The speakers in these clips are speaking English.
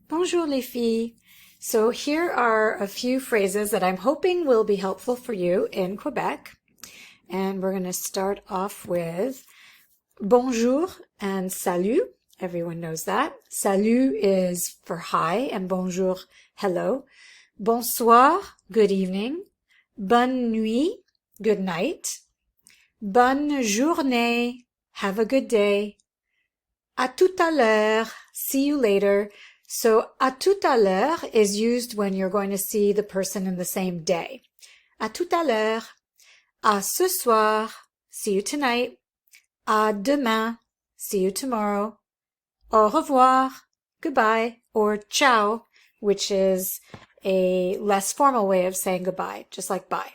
Bonjour les filles. So here are a few phrases that I'm hoping will be helpful for you in Quebec. And we're going to start off with bonjour and salut. Everyone knows that. Salut is for hi and bonjour, hello. Bonsoir, good evening. Bonne nuit, good night. Bonne journée, have a good day. À tout à l'heure, see you later. So, à tout à l'heure is used when you're going to see the person in the same day. À tout à l'heure. À ce soir, see you tonight. À demain, see you tomorrow. Au revoir, goodbye, or ciao, which is a less formal way of saying goodbye, just like bye.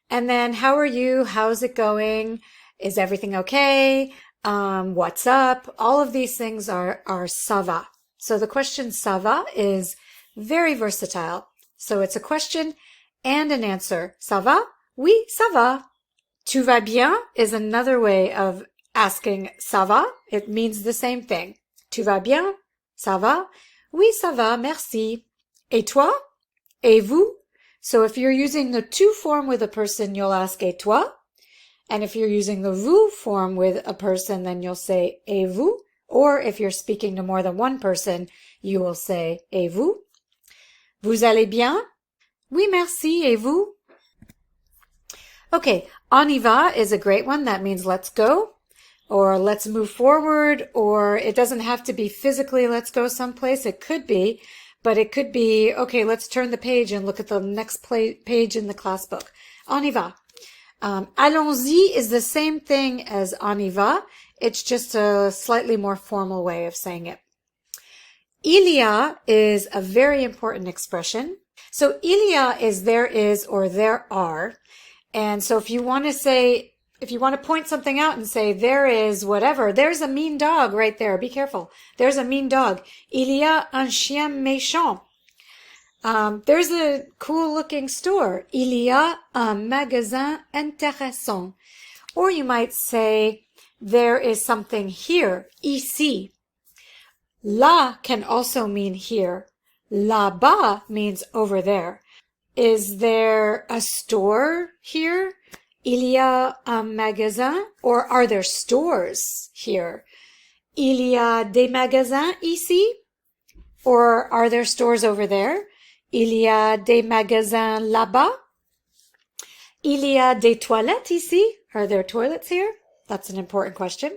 And then, how are you? How's it going? Is everything okay? What's up? All of these things are ça va. So the question ça va is very versatile. So it's a question and an answer. Ça va? Oui, ça va. Tu vas bien is another way of asking ça va. It means the same thing. Tu vas bien? Ça va? Oui, ça va, merci. Et toi? Et vous? So if you're using the tu form with a person, you'll ask et toi? And if you're using the vous form with a person, then you'll say et vous. Or if you're speaking to more than one person, you will say et vous. Vous allez bien? Oui, merci. Et vous? Okay, on y va is a great one. That means let's go, or let's move forward, or it doesn't have to be physically let's go someplace. It could be, but it could be, okay, let's turn the page and look at the next page in the class book. On y va. Allons-y is the same thing as on y va. It's just a slightly more formal way of saying it. Il y a is a very important expression. So il y a is there is or there are. And so if you want to point something out and say there is whatever, there's a mean dog right there. Be careful. There's a mean dog. Il y a un chien méchant. There's a cool looking store. Il y a un magasin intéressant. Or you might say, there is something here, ici. Là can also mean here. Là-bas means over there. Is there a store here? Il y a un magasin? Or are there stores here? Il y a des magasins ici? Or are there stores over there? Il y a des magasins là-bas? Il y a des toilettes ici? Are there toilets here? That's an important question.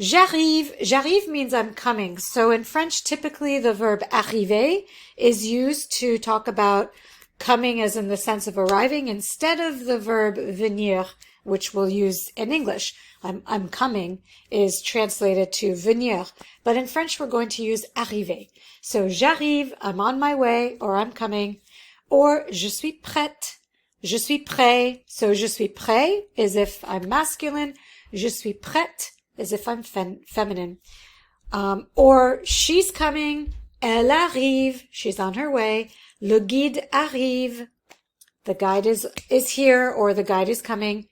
J'arrive. J'arrive means I'm coming. So in French, typically the verb arriver is used to talk about coming as in the sense of arriving instead of the verb venir, which we'll use in English. I'm coming is translated to venir. But in French, we're going to use arriver. So j'arrive, I'm on my way, or I'm coming. Or je suis prête. Je suis prêt. So je suis prêt is if I'm masculine. Je suis prête is if I'm feminine. Or she's coming. Elle arrive. She's on her way. Le guide arrive. The guide is here, or the guide is coming.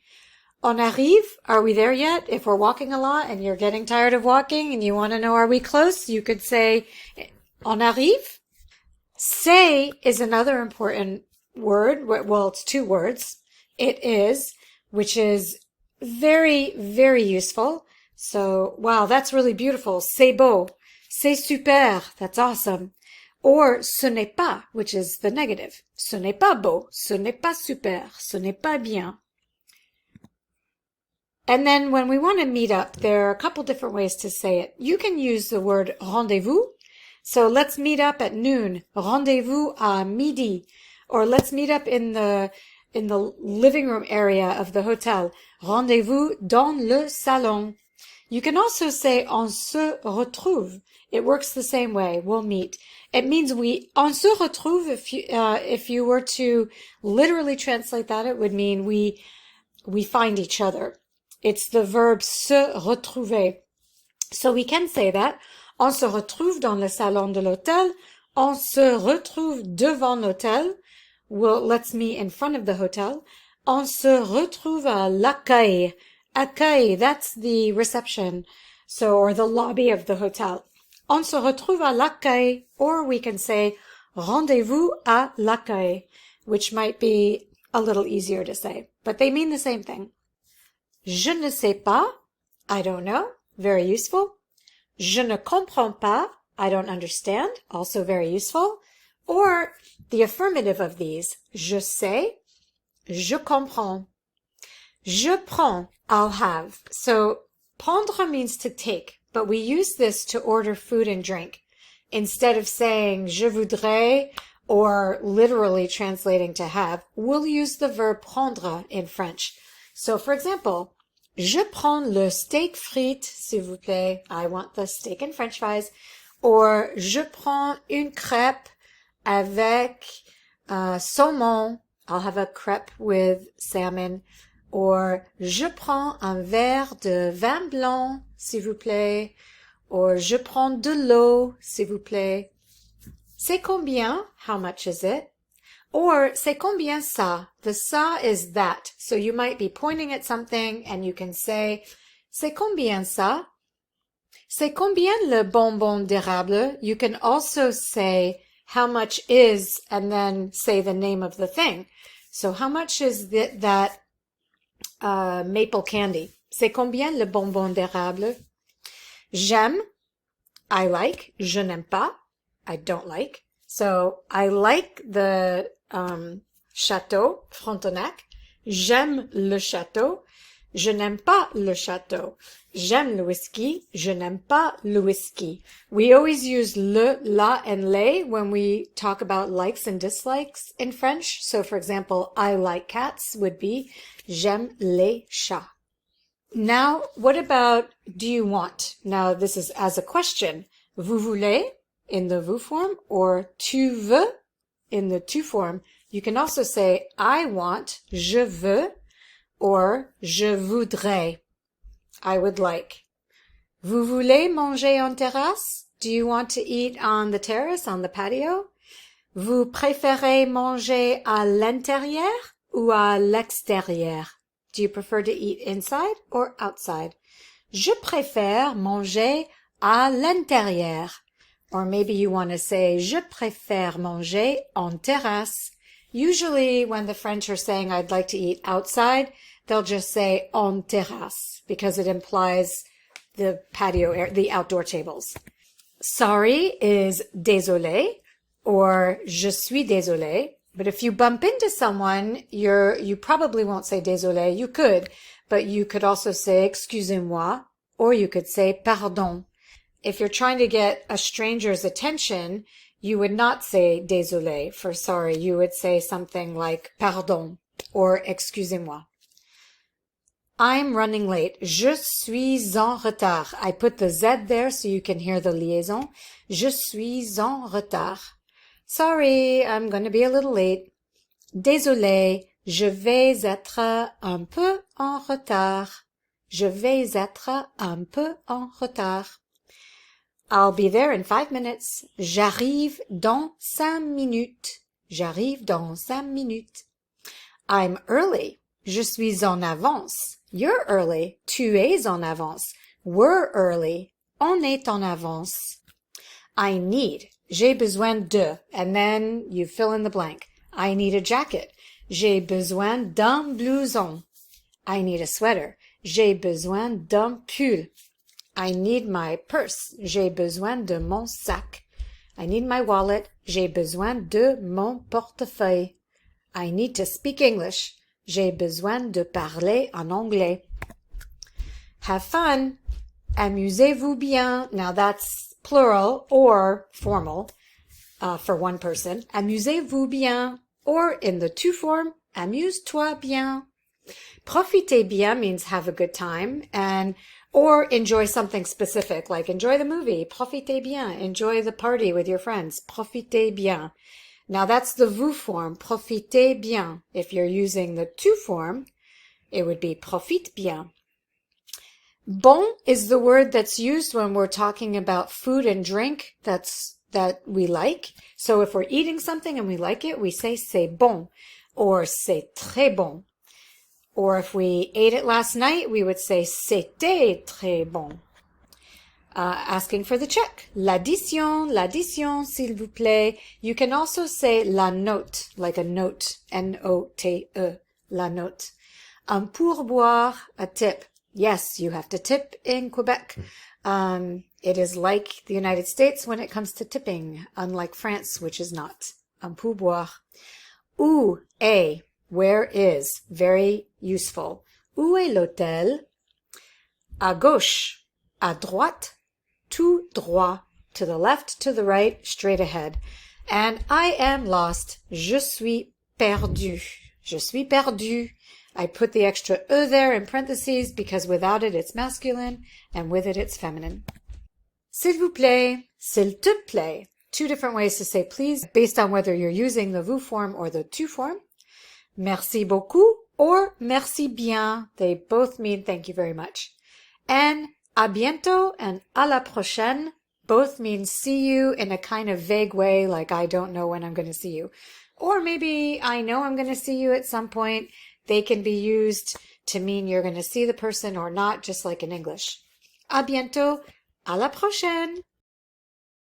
On arrive, are we there yet? If we're walking a lot and you're getting tired of walking and you want to know are we close, you could say on arrive. C'est is another important word. Well, it's two words. It is, which is very, very useful. So, wow, that's really beautiful. C'est beau. C'est super. That's awesome. Or ce n'est pas, which is the negative. Ce n'est pas beau. Ce n'est pas super. Ce n'est pas bien. And then when we want to meet up, there are a couple different ways to say it. You can use the word rendezvous. So let's meet up at noon. Rendezvous à midi. Or let's meet up in the living room area of the hotel. Rendezvous dans le salon. You can also say on se retrouve. It works the same way. We'll meet. It means on se retrouve. If you were to literally translate that, it would mean we find each other. It's the verb se retrouver. So we can say that. On se retrouve dans le salon de l'hôtel. On se retrouve devant l'hôtel. Well, let's meet in front of the hotel. On se retrouve à l'accueil. Accueil, that's the reception. So, or the lobby of the hotel. on se retrouve à l'accueil, or we can say rendez-vous à l'accueil, which might be a little easier to say, but they mean the same thing. Je ne sais pas, I don't know, very useful. Je ne comprends pas, I don't understand, also very useful. Or the affirmative of these, je sais, je comprends. Je prends, I'll have. So prendre means to take, but we use this to order food and drink. Instead of saying je voudrais or literally translating to have, we'll use the verb prendre in French. So for example, je prends le steak frites, s'il vous plaît. I want the steak and French fries. Or je prends une crêpe avec saumon. I'll have a crêpe with salmon. Or je prends un verre de vin blanc, s'il vous plaît. Or je prends de l'eau, s'il vous plaît. C'est combien? How much is it? Or c'est combien ça? The ça is that. So you might be pointing at something and you can say, c'est combien ça? C'est combien le bonbon d'érable? You can also say how much is and then say the name of the thing. So how much is that maple candy? C'est combien le bonbon d'érable? J'aime, I like. Je n'aime pas, I don't like. So I like the château Frontenac. J'aime le château. Je n'aime pas le château. J'aime le whisky. Je n'aime pas le whisky. We always use le, la, and les when we talk about likes and dislikes in French. So for example, I like cats would be j'aime les chats. Now, what about do you want? Now, this is as a question. Vous voulez in the vous form or tu veux in the tu form. You can also say I want, je veux, or je voudrais, I would like. Vous voulez manger en terrasse? Do you want to eat on the terrace, on the patio? Vous préférez manger à l'intérieur ou à l'extérieur? Do you prefer to eat inside or outside? Je préfère manger à l'intérieur. Or maybe you want to say, je préfère manger en terrasse. Usually when the French are saying I'd like to eat outside, they'll just say en terrasse because it implies the patio, the outdoor tables. Sorry is désolé or je suis désolé. But if you bump into someone, you probably won't say désolé. You could, but you could also say excusez-moi or you could say pardon. If you're trying to get a stranger's attention, you would not say désolé for sorry. You would say something like pardon or excusez-moi. I'm running late. Je suis en retard. I put the Z there so you can hear the liaison. Je suis en retard. Sorry, I'm going to be a little late. Désolé, je vais être un peu en retard. Je vais être un peu en retard. I'll be there in 5 minutes. J'arrive dans 5 minutes. J'arrive dans 5 minutes. I'm early. Je suis en avance. You're early. Tu es en avance. We're early. On est en avance. I need. J'ai besoin de. And then you fill in the blank. I need a jacket. J'ai besoin d'un blouson. I need a sweater. J'ai besoin d'un pull. I need my purse. J'ai besoin de mon sac. I need my wallet. J'ai besoin de mon portefeuille. I need to speak English. J'ai besoin de parler en anglais. Have fun. Amusez-vous bien. Now that's plural or formal for one person. Amusez-vous bien. Or in the tu form, amuse-toi bien. Profitez bien means have a good time and or enjoy something specific, like enjoy the movie, profitez bien, enjoy the party with your friends, profitez bien. Now that's the vous form, profitez bien. If you're using the tu form, it would be profite bien. Bon is the word that's used when we're talking about food and drink that we like. So if we're eating something and we like it, we say c'est bon or c'est très bon. Or if we ate it last night, we would say c'était très bon. asking for the check. L'addition, s'il vous plaît. You can also say la note, like a note, N-O-T-E, la note. Un pourboire, a tip. Yes, you have to tip in Quebec. It is like the United States when it comes to tipping, unlike France, which is not. Un pourboire. Où est, where is, very useful. Où est l'hôtel? À gauche, à droite, tout droit, to the left, to the right, straight ahead. And I am lost. Je suis perdu. Je suis perdu. I put the extra e there in parentheses because without it it's masculine and with it it's feminine. S'il vous plaît, s'il te plaît. Two different ways to say please based on whether you're using the vous form or the tu form. Merci beaucoup or merci bien. They both mean thank you very much. And à bientôt and à la prochaine both mean see you in a kind of vague way, like I don't know when I'm going to see you. Or maybe I know I'm going to see you at some point. They can be used to mean you're going to see the person or not, just like in English. À bientôt, à la prochaine.